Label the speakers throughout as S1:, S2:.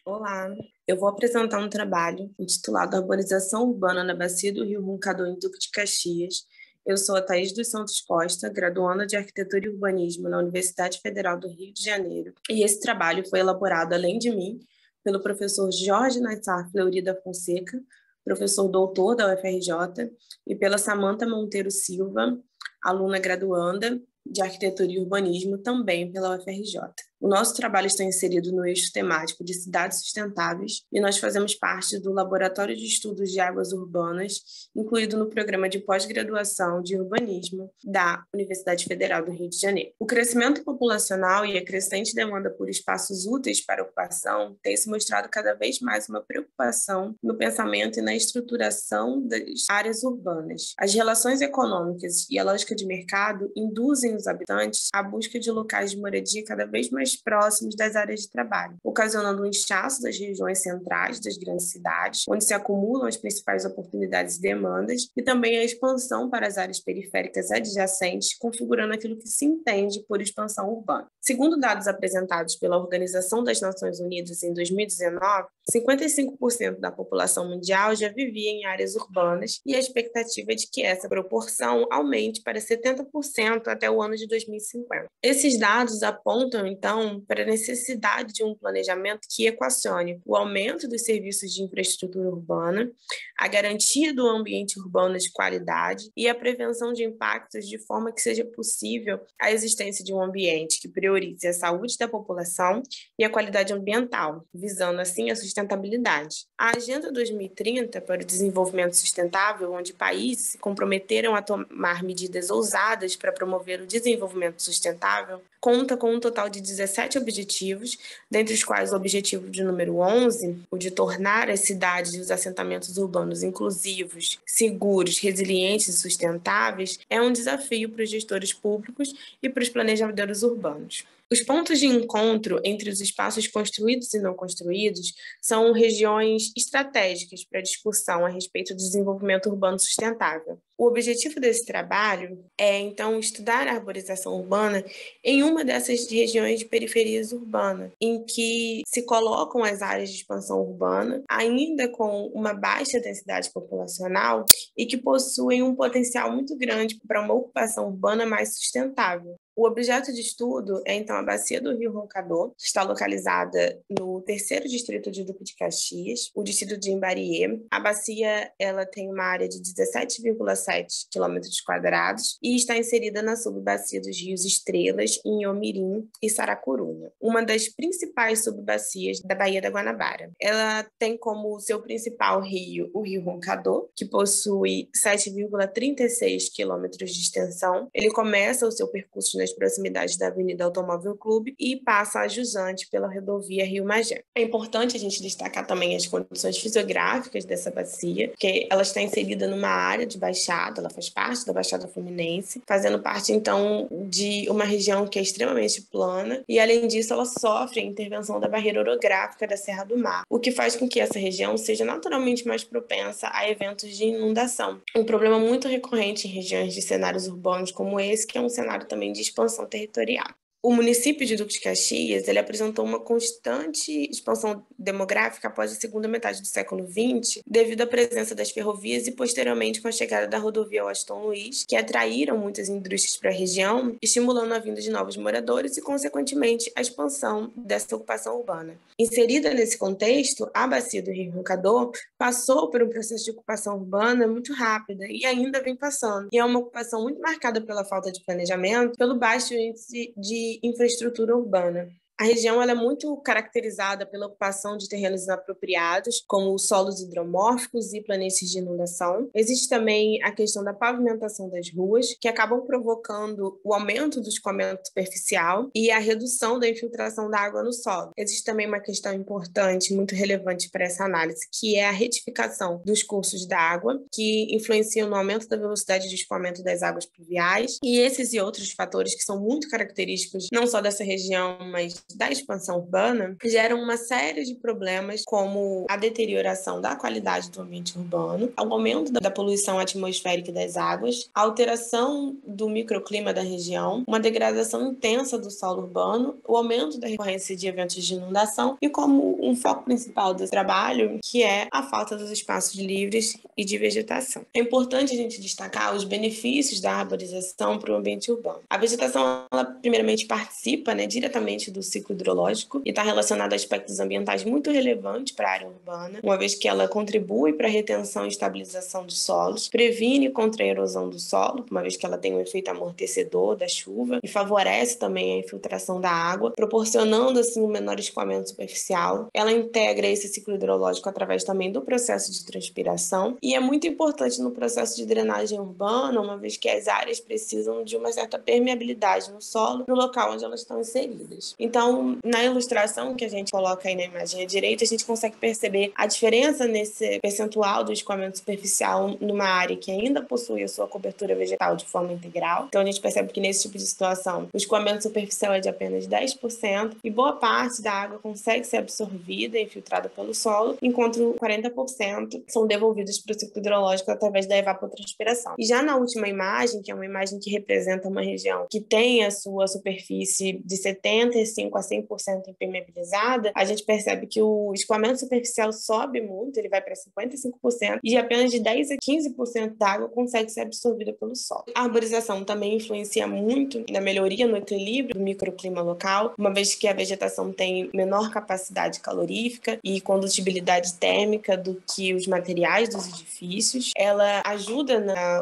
S1: Olá, eu vou apresentar um trabalho intitulado Arborização Urbana na Bacia do Rio Roncador, em Duque de Caxias. Eu sou a Thaís dos Santos Costa, graduanda de Arquitetura e Urbanismo na Universidade Federal do Rio de Janeiro. E esse trabalho foi elaborado, além de mim, pelo professor Jorge Nassar Fleury da Fonseca, professor doutor da UFRJ, e pela Samanta Monteiro Silva, aluna graduanda de Arquitetura e Urbanismo, também pela UFRJ. O nosso trabalho está inserido no eixo temático de cidades sustentáveis e nós fazemos parte do Laboratório de Estudos de Águas Urbanas, incluído no programa de pós-graduação de urbanismo da Universidade Federal do Rio de Janeiro. O crescimento populacional e a crescente demanda por espaços úteis para ocupação tem se mostrado cada vez mais uma preocupação no pensamento e na estruturação das áreas urbanas. As relações econômicas e a lógica de mercado induzem os habitantes à busca de locais de moradia cada vez mais próximos das áreas de trabalho, ocasionando um inchaço das regiões centrais das grandes cidades, onde se acumulam as principais oportunidades e demandas, e também a expansão para as áreas periféricas adjacentes, configurando aquilo que se entende por expansão urbana. Segundo dados apresentados pela Organização das Nações Unidas em 2019, 55% da população mundial já vivia em áreas urbanas e a expectativa é de que essa proporção aumente para 70% até o ano de 2050. Esses dados apontam, então, para a necessidade de um planejamento que equacione o aumento dos serviços de infraestrutura urbana, a garantia do ambiente urbano de qualidade e a prevenção de impactos de forma que seja possível a existência de um ambiente que priorize a saúde da população e a qualidade ambiental, visando assim a sustentabilidade. A Agenda 2030 para o Desenvolvimento Sustentável, onde países se comprometeram a tomar medidas ousadas para promover o desenvolvimento sustentável, conta com um total de 17 objetivos, dentre os quais o objetivo de número 11, o de tornar as cidades e os assentamentos urbanos inclusivos, seguros, resilientes e sustentáveis, é um desafio para os gestores públicos e para os planejadores urbanos. Os pontos de encontro entre os espaços construídos e não construídos são regiões estratégicas para discussão a respeito do desenvolvimento urbano sustentável. O objetivo desse trabalho é, então, estudar a arborização urbana em uma dessas regiões de periferias urbanas, em que se colocam as áreas de expansão urbana, ainda com uma baixa densidade populacional e que possuem um potencial muito grande para uma ocupação urbana mais sustentável. O objeto de estudo é, então, a Bacia do Rio Roncador, que está localizada no 3º distrito de Duque de Caxias, o distrito de Imbariê. A bacia ela tem uma área de 17,7 km² e está inserida na subbacia dos rios Estrelas, Inhomirim e Saracuruna, uma das principais subbacias da Baía da Guanabara. Ela tem como seu principal rio o Rio Roncador, que possui 7,36 km de extensão. Ele começa o seu percurso nas proximidades da Avenida Automóvel Clube e passa a jusante pela rodovia Rio Magé. É importante a gente destacar também as condições fisiográficas dessa bacia, porque ela está inserida numa área de baixada, ela faz parte da Baixada Fluminense, fazendo parte, então, de uma região que é extremamente plana e, além disso, ela sofre a intervenção da barreira orográfica da Serra do Mar, o que faz com que essa região seja naturalmente mais propensa a eventos de inundação. Um problema muito recorrente em regiões de cenários urbanos como esse, que é um cenário também de expansão territorial. O município de Duque de Caxias ele apresentou uma constante expansão demográfica após a segunda metade do século XX, devido à presença das ferrovias e, posteriormente, com a chegada da rodovia Washington Luiz, que atraíram muitas indústrias para a região, estimulando a vinda de novos moradores e, consequentemente, a expansão dessa ocupação urbana. Inserida nesse contexto, a Bacia do Rio Roncador passou por um processo de ocupação urbana muito rápida e ainda vem passando. E é uma ocupação muito marcada pela falta de planejamento, pelo baixo índice de infraestrutura urbana. A região ela é muito caracterizada pela ocupação de terrenos inapropriados, como solos hidromórficos e planícies de inundação. Existe também a questão da pavimentação das ruas, que acabam provocando o aumento do escoamento superficial e a redução da infiltração da água no solo. Existe também uma questão importante, muito relevante para essa análise, que é a retificação dos cursos da água, que influenciam no aumento da velocidade de escoamento das águas pluviais, e esses e outros fatores que são muito característicos não só dessa região, mas da expansão urbana geram uma série de problemas, como a deterioração da qualidade do ambiente urbano, o aumento da poluição atmosférica e das águas, a alteração do microclima da região, uma degradação intensa do solo urbano, o aumento da recorrência de eventos de inundação e como um foco principal do trabalho, que é a falta dos espaços livres e de vegetação. É importante a gente destacar os benefícios da arborização para o ambiente urbano. A vegetação, ela primeiramente participa, diretamente do ciclo hidrológico e está relacionada a aspectos ambientais muito relevantes para a área urbana, uma vez que ela contribui para a retenção e estabilização dos solos, previne contra a erosão do solo, uma vez que ela tem um efeito amortecedor da chuva e favorece também a infiltração da água, proporcionando assim um menor escoamento superficial. Ela integra esse ciclo hidrológico através também do processo de transpiração e é muito importante no processo de drenagem urbana, uma vez que as áreas precisam de uma certa permeabilidade no solo, no local onde elas estão inseridas. Então, na ilustração que a gente coloca aí na imagem à direita, a gente consegue perceber a diferença nesse percentual do escoamento superficial numa área que ainda possui a sua cobertura vegetal de forma integral. Então, a gente percebe que nesse tipo de situação, o escoamento superficial é de apenas 10% e boa parte da água consegue ser absorvida e filtrada pelo solo, enquanto 40% são devolvidos para o ciclo hidrológico através da evapotranspiração. E já na última imagem, que é uma imagem que representa uma região que tem a sua superfície de 75% a 100% impermeabilizada, a gente percebe que o escoamento superficial sobe muito, ele vai para 55%, e apenas de 10% a 15% da água consegue ser absorvida pelo solo. A arborização também influencia muito na melhoria no equilíbrio do microclima local, uma vez que a vegetação tem menor capacidade calorífica e condutibilidade térmica do que os materiais dos edifícios. Ela ajuda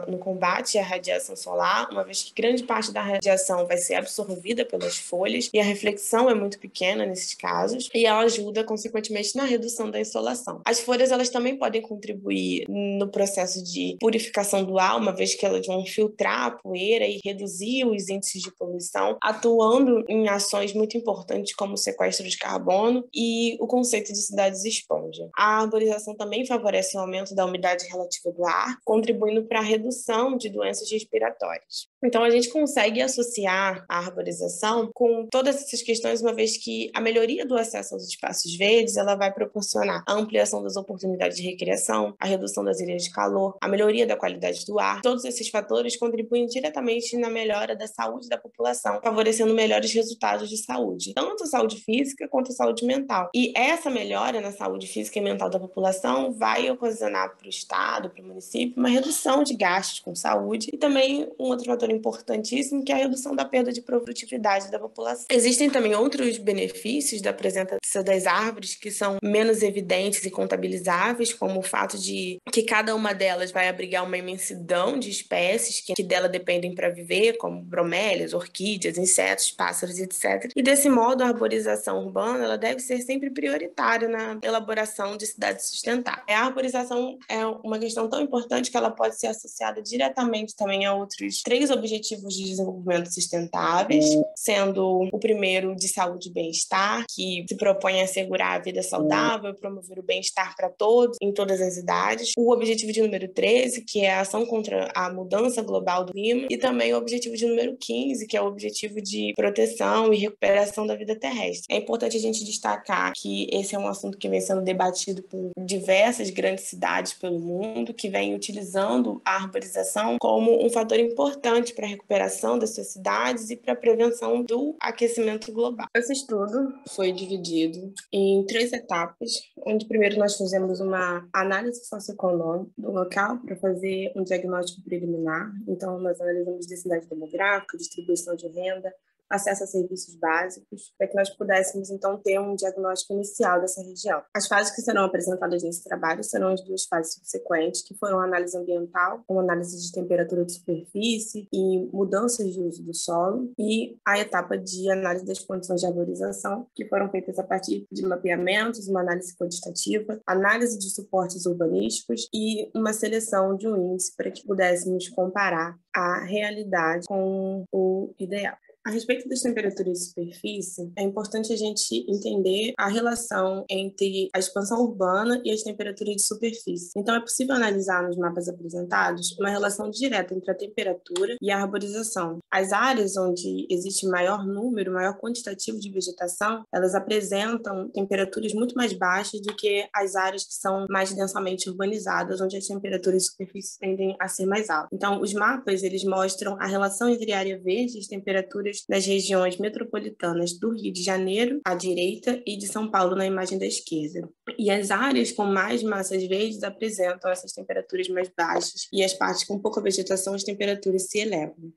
S1: no combate à radiação solar, uma vez que grande parte da radiação vai ser absorvida pelas folhas e a reflexão é muito pequena nesses casos, e ela ajuda, consequentemente, na redução da insolação. As folhas, elas também podem contribuir no processo de purificação do ar, uma vez que elas vão filtrar a poeira e reduzir os índices de poluição, atuando em ações muito importantes como o sequestro de carbono e o conceito de cidades esponja. A arborização também favorece o aumento da umidade relativa do ar, contribuindo para a redução de doenças respiratórias. Então, a gente consegue associar a arborização com todas essas questões, uma vez que a melhoria do acesso aos espaços verdes, ela vai proporcionar a ampliação das oportunidades de recreação, a redução das ilhas de calor, a melhoria da qualidade do ar. Todos esses fatores contribuem diretamente na melhora da saúde da população, favorecendo melhores resultados de saúde, tanto saúde física quanto saúde mental. E essa melhora na saúde física e mental da população vai ocasionar para o Estado, para o município, uma redução de gastos com saúde e também um outro fator importantíssimo, que é a redução da perda de produtividade da população. Existem também outros benefícios da presença das árvores que são menos evidentes e contabilizáveis, como o fato de que cada uma delas vai abrigar uma imensidão de espécies que dela dependem para viver, como bromélias, orquídeas, insetos, pássaros, etc. E desse modo, a arborização urbana ela deve ser sempre prioritária na elaboração de cidades sustentáveis. A arborização é uma questão tão importante que ela pode ser associada diretamente também a outros 3 objetivos de desenvolvimento sustentáveis, sendo o primeiro de saúde e bem-estar, que se propõe a assegurar a vida saudável e promover o bem-estar para todos, em todas as idades. O objetivo de número 13, que é a ação contra a mudança global do clima, e também o objetivo de número 15, que é o objetivo de proteção e recuperação da vida terrestre. É importante a gente destacar que esse é um assunto que vem sendo debatido por diversas grandes cidades pelo mundo, que vem utilizando a arborização como um fator importante para a recuperação das suas cidades e para a prevenção do aquecimento global. Esse estudo foi dividido em 3 etapas, onde primeiro nós fizemos uma análise socioeconômica do local para fazer um diagnóstico preliminar. Então, nós analisamos densidade demográfica, distribuição de renda, acesso a serviços básicos, para que nós pudéssemos, então, ter um diagnóstico inicial dessa região. As fases que serão apresentadas nesse trabalho serão as 2 fases subsequentes, que foram a análise ambiental, com análise de temperatura de superfície e mudanças de uso do solo, e a etapa de análise das condições de arborização, que foram feitas a partir de mapeamentos, uma análise quantitativa, análise de suportes urbanísticos e uma seleção de um índice para que pudéssemos comparar a realidade com o ideal. A respeito das temperaturas de superfície, é importante a gente entender a relação entre a expansão urbana e as temperaturas de superfície. Então, é possível analisar nos mapas apresentados uma relação direta entre a temperatura e a arborização. As áreas onde existe maior número, maior quantitativo de vegetação, elas apresentam temperaturas muito mais baixas do que as áreas que são mais densamente urbanizadas, onde as temperaturas de superfície tendem a ser mais altas. Então, os mapas, eles mostram a relação entre a área verde e as temperaturas das regiões metropolitanas do Rio de Janeiro, à direita, e de São Paulo, na imagem da esquerda. E as áreas com mais massas verdes apresentam essas temperaturas mais baixas, e as partes com pouca vegetação, as temperaturas se elevam.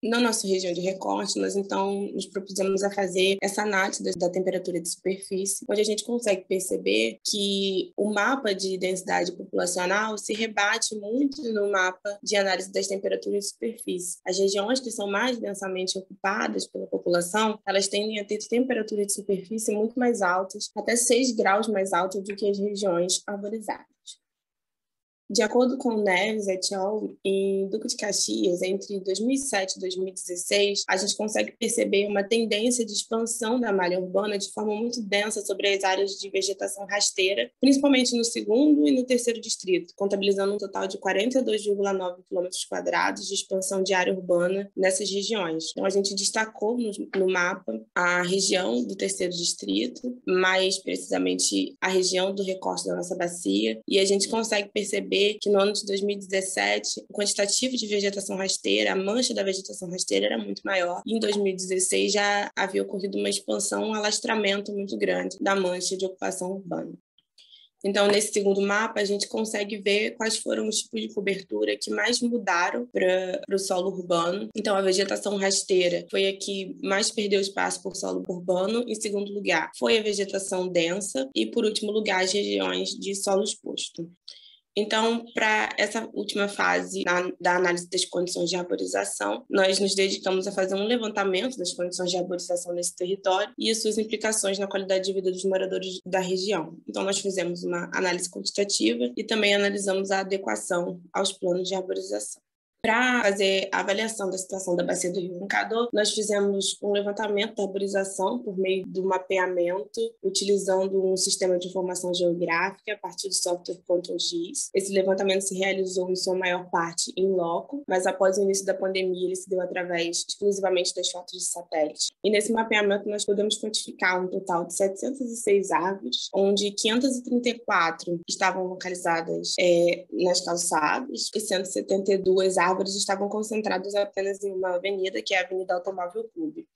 S1: Na nossa região de recorte, nós então nos propusemos a fazer essa análise da temperatura de superfície, onde a gente consegue perceber que o mapa de densidade populacional se rebate muito no mapa de análise das temperaturas de superfície. As regiões que são mais densamente ocupadas pela população, elas tendem a ter temperaturas de superfície muito mais altas, até 6 graus mais altas do que as regiões arborizadas. De acordo com Neves et al., em Duque de Caxias, entre 2007 e 2016, a gente consegue perceber uma tendência de expansão da malha urbana de forma muito densa sobre as áreas de vegetação rasteira, principalmente no segundo e no terceiro distrito, contabilizando um total de 42,9 km² de expansão de área urbana nessas regiões. Então, a gente destacou no mapa a região do terceiro distrito, mais precisamente a região do recorte da nossa bacia, e a gente consegue perceber que no ano de 2017, o quantitativo de vegetação rasteira, a mancha da vegetação rasteira era muito maior. E em 2016 já havia ocorrido uma expansão, um alastramento muito grande da mancha de ocupação urbana. Então, nesse segundo mapa, a gente consegue ver quais foram os tipos de cobertura que mais mudaram para o solo urbano. Então, a vegetação rasteira foi a que mais perdeu espaço por solo urbano. Em segundo lugar, foi a vegetação densa. E, por último lugar, as regiões de solo exposto. Então, para essa última fase da análise das condições de arborização, nós nos dedicamos a fazer um levantamento das condições de arborização nesse território e suas implicações na qualidade de vida dos moradores da região. Então, nós fizemos uma análise quantitativa e também analisamos a adequação aos planos de arborização. Para fazer a avaliação da situação da bacia do Rio Roncador, nós fizemos um levantamento da arborização por meio do mapeamento, utilizando um sistema de informação geográfica a partir do software CtrlGIS. Esse levantamento se realizou, em sua maior parte, em loco, mas após o início da pandemia, ele se deu através exclusivamente das fotos de satélite. E nesse mapeamento, nós podemos quantificar um total de 706 árvores, onde 534 estavam localizadas nas calçadas e 172 árvores estavam concentradas apenas em uma avenida, que é a Avenida Automóvel Clube.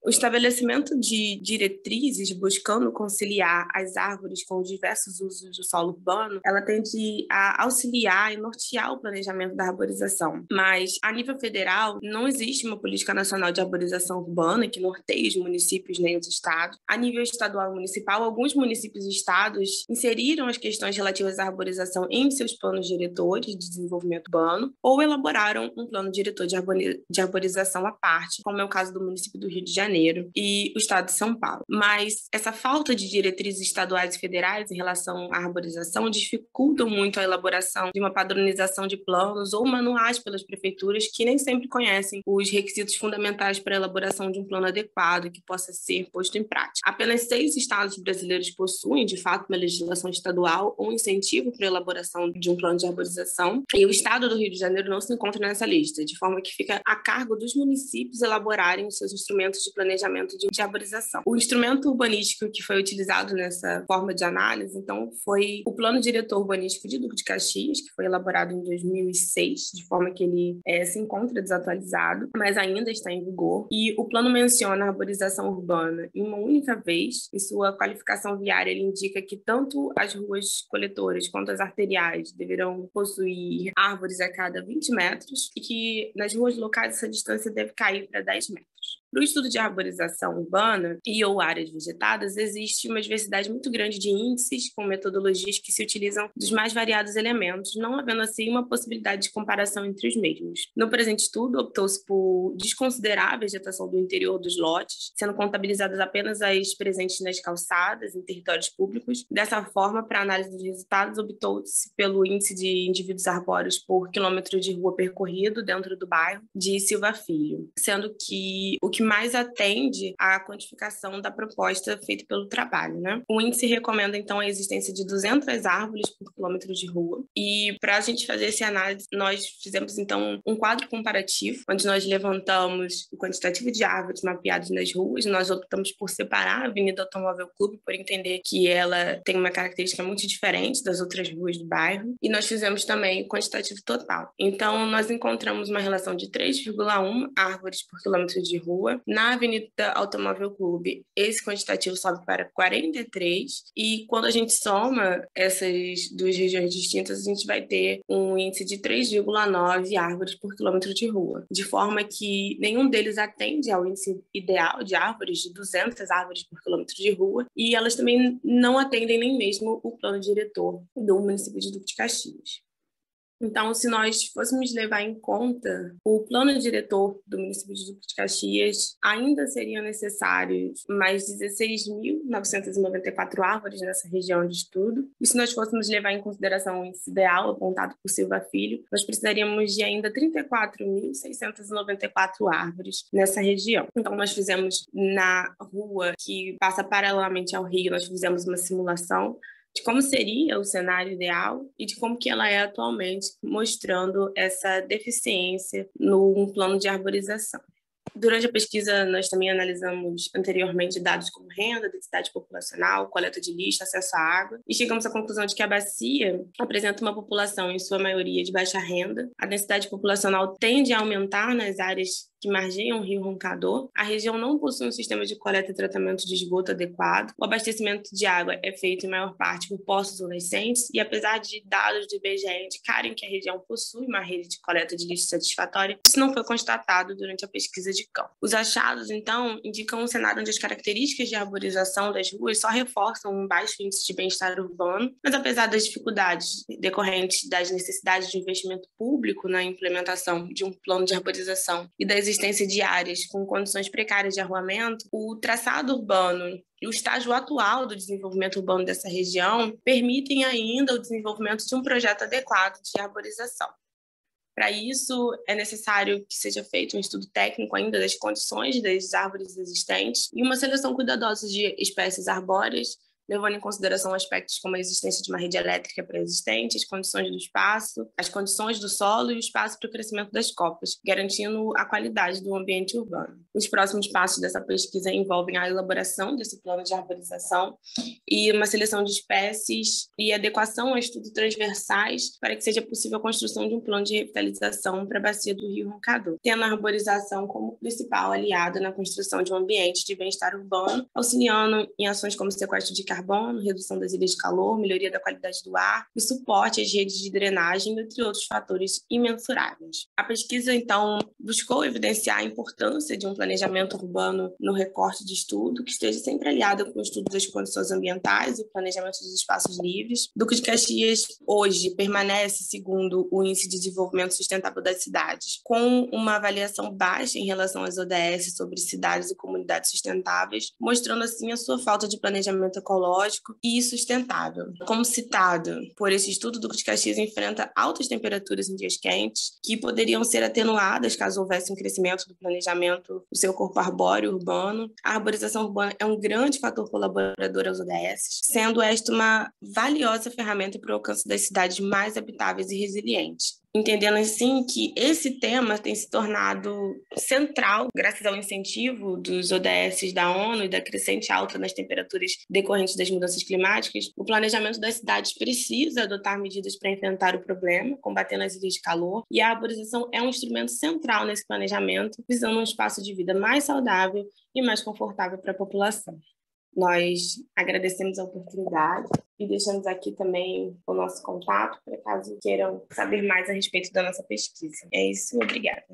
S1: O estabelecimento de diretrizes buscando conciliar as árvores com os diversos usos do solo urbano, ela tende a auxiliar e nortear o planejamento da arborização. Mas, a nível federal, não existe uma política nacional de arborização urbana que norteie os municípios nem os estados. A nível estadual e municipal, alguns municípios e estados inseriram as questões relativas à arborização em seus planos diretores de desenvolvimento urbano ou elaboraram um plano diretor de arborização à parte, como é o caso do município do Rio de Janeiro e o estado de São Paulo. Mas essa falta de diretrizes estaduais e federais em relação à arborização dificultam muito a elaboração de uma padronização de planos ou manuais pelas prefeituras que nem sempre conhecem os requisitos fundamentais para a elaboração de um plano adequado que possa ser posto em prática. Apenas 6 estados brasileiros possuem, de fato, uma legislação estadual ou um incentivo para a elaboração de um plano de arborização, e o estado do Rio de Janeiro não se encontra nessa lista, de forma que fica a cargo dos municípios elaborarem os seus instrumentos de planejamento de arborização. O instrumento urbanístico que foi utilizado nessa forma de análise, então, foi o Plano Diretor Urbanístico de Duque de Caxias, que foi elaborado em 2006, de forma que ele se encontra desatualizado, mas ainda está em vigor. E o plano menciona a arborização urbana em uma única vez. Em sua qualificação viária, ele indica que tanto as ruas coletoras quanto as arteriais deverão possuir árvores a cada 20 metros e que nas ruas locais essa distância deve cair para 10 metros. Para o estudo de arborização urbana e ou áreas vegetadas, existe uma diversidade muito grande de índices com metodologias que se utilizam dos mais variados elementos, não havendo assim uma possibilidade de comparação entre os mesmos. No presente estudo, optou-se por desconsiderar a vegetação do interior dos lotes, sendo contabilizadas apenas as presentes nas calçadas, em territórios públicos. Dessa forma, para a análise dos resultados, optou-se pelo índice de indivíduos arbóreos por quilômetro de rua percorrido dentro do bairro de Silva Filho, sendo que e o que mais atende à quantificação da proposta feita pelo trabalho, né? O índice recomenda, então, a existência de 200 árvores por quilômetro de rua. E para a gente fazer essa análise, nós fizemos, então, um quadro comparativo, onde nós levantamos o quantitativo de árvores mapeadas nas ruas. Nós optamos por separar a Avenida Automóvel Clube, por entender que ela tem uma característica muito diferente das outras ruas do bairro. E nós fizemos também o quantitativo total. Então, nós encontramos uma relação de 3,1 árvores por quilômetro de rua. Na Avenida Automóvel Clube, esse quantitativo sobe para 43, e quando a gente soma essas duas regiões distintas, a gente vai ter um índice de 3,9 árvores por quilômetro de rua, de forma que nenhum deles atende ao índice ideal de árvores, de 200 árvores por quilômetro de rua, e elas também não atendem nem mesmo o plano diretor do município de Duque de Caxias. Então, se nós fôssemos levar em conta o plano diretor do município de Duque de Caxias, ainda seriam necessários mais 16.994 árvores nessa região de estudo. E se nós fôssemos levar em consideração o índice ideal apontado por Silva Filho, nós precisaríamos de ainda 34.694 árvores nessa região. Então, nós fizemos na rua que passa paralelamente ao rio, nós fizemos uma simulação de como seria o cenário ideal e de como que ela é atualmente, mostrando essa deficiência no plano de arborização. Durante a pesquisa, nós também analisamos anteriormente dados como renda, densidade populacional, coleta de lixo, acesso à água, e chegamos à conclusão de que a bacia apresenta uma população, em sua maioria, de baixa renda. A densidade populacional tende a aumentar nas áreas que margeiam o Rio Roncador. A região não possui um sistema de coleta e tratamento de esgoto adequado. O abastecimento de água é feito, em maior parte, por poços ou nascentes, e apesar de dados do IBGE indicarem que a região possui uma rede de coleta de lixo satisfatória, isso não foi constatado durante a pesquisa de campo. Os achados, então, indicam um cenário onde as características de arborização das ruas só reforçam um baixo índice de bem-estar urbano, mas apesar das dificuldades decorrentes das necessidades de investimento público na implementação de um plano de arborização e da existência de áreas com condições precárias de arruamento, o traçado urbano e o estágio atual do desenvolvimento urbano dessa região permitem ainda o desenvolvimento de um projeto adequado de arborização. Para isso, é necessário que seja feito um estudo técnico ainda das condições das árvores existentes e uma seleção cuidadosa de espécies arbóreas, levando em consideração aspectos como a existência de uma rede elétrica pré-existente, as condições do espaço, as condições do solo e o espaço para o crescimento das copas, garantindo a qualidade do ambiente urbano. Os próximos passos dessa pesquisa envolvem a elaboração desse plano de arborização e uma seleção de espécies e adequação a estudos transversais para que seja possível a construção de um plano de revitalização para a bacia do Rio Roncador, tendo a arborização como principal aliada na construção de um ambiente de bem-estar urbano, auxiliando em ações como sequestro de carbono, redução das ilhas de calor, melhoria da qualidade do ar e suporte às redes de drenagem, entre outros fatores imensuráveis. A pesquisa, então, buscou evidenciar a importância de um planejamento urbano no recorte de estudo, que esteja sempre aliado com o estudo das condições ambientais e o planejamento dos espaços livres. Duque de Caxias, hoje, permanece segundo o Índice de Desenvolvimento Sustentável das Cidades, com uma avaliação baixa em relação às ODS sobre cidades e comunidades sustentáveis, mostrando, assim, a sua falta de planejamento ecológico e sustentável. Como citado por esse estudo, Duque de Caxias enfrenta altas temperaturas em dias quentes, que poderiam ser atenuadas caso houvesse um crescimento do planejamento do seu corpo arbóreo urbano. A arborização urbana é um grande fator colaborador aos ODS, sendo esta uma valiosa ferramenta para o alcance das cidades mais habitáveis e resilientes. Entendendo assim que esse tema tem se tornado central graças ao incentivo dos ODS da ONU e da crescente alta nas temperaturas decorrentes das mudanças climáticas, o planejamento das cidades precisa adotar medidas para enfrentar o problema, combatendo as ilhas de calor, e a arborização é um instrumento central nesse planejamento, visando um espaço de vida mais saudável e mais confortável para a população. Nós agradecemos a oportunidade e deixamos aqui também o nosso contato para caso queiram saber mais a respeito da nossa pesquisa. É isso, obrigada.